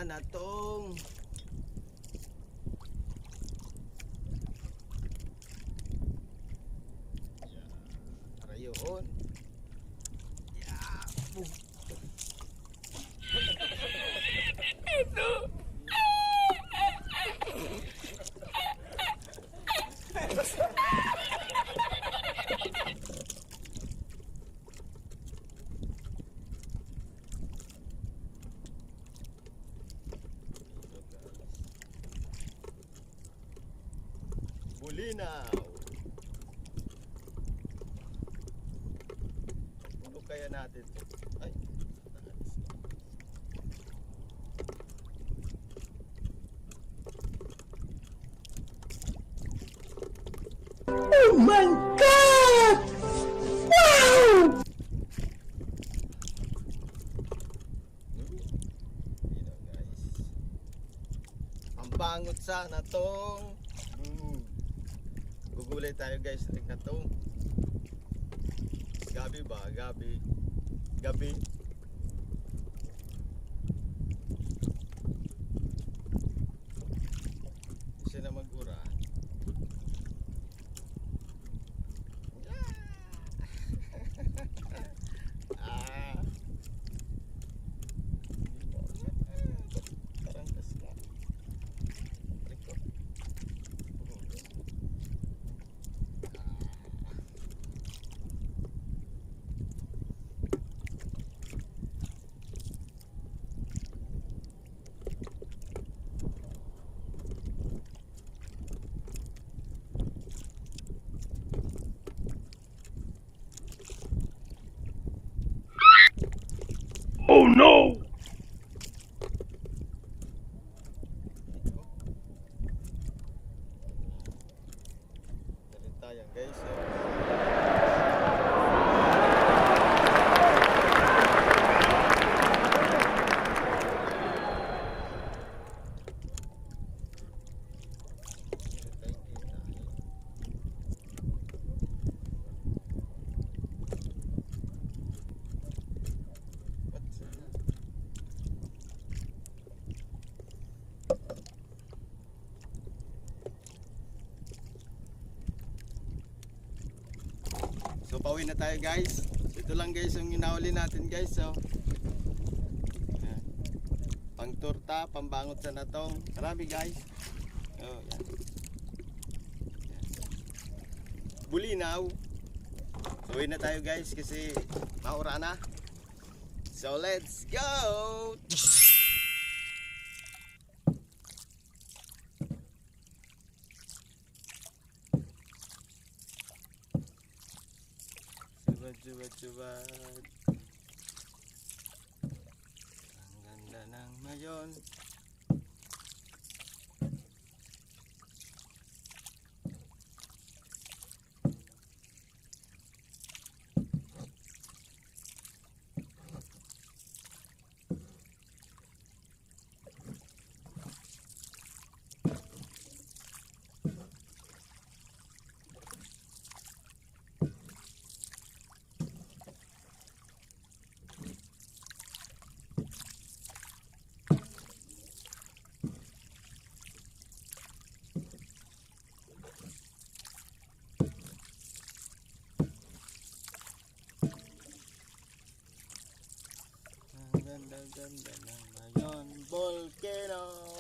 sana tong para yun. Bulinaw. Ano kaya natin to? Ay. Oh my God! Wow! Guys. Ang bangot sana tong gugulay tayo guys na to. Gabi ba? Gabi. Kasi na mag-ura. Parang kasla. Oh no! Galit tayo guys. So pauwi na tayo guys. Ito lang guys yung inahuli natin guys. So yan. Pang torta, pambangot sa natong. Marami guys. Oh, yan. Bulinaw. So uwi na tayo guys kasi maura na. So let's go. Jubad. Ang ganda ng mayon. Ganda ng mayon, volcano.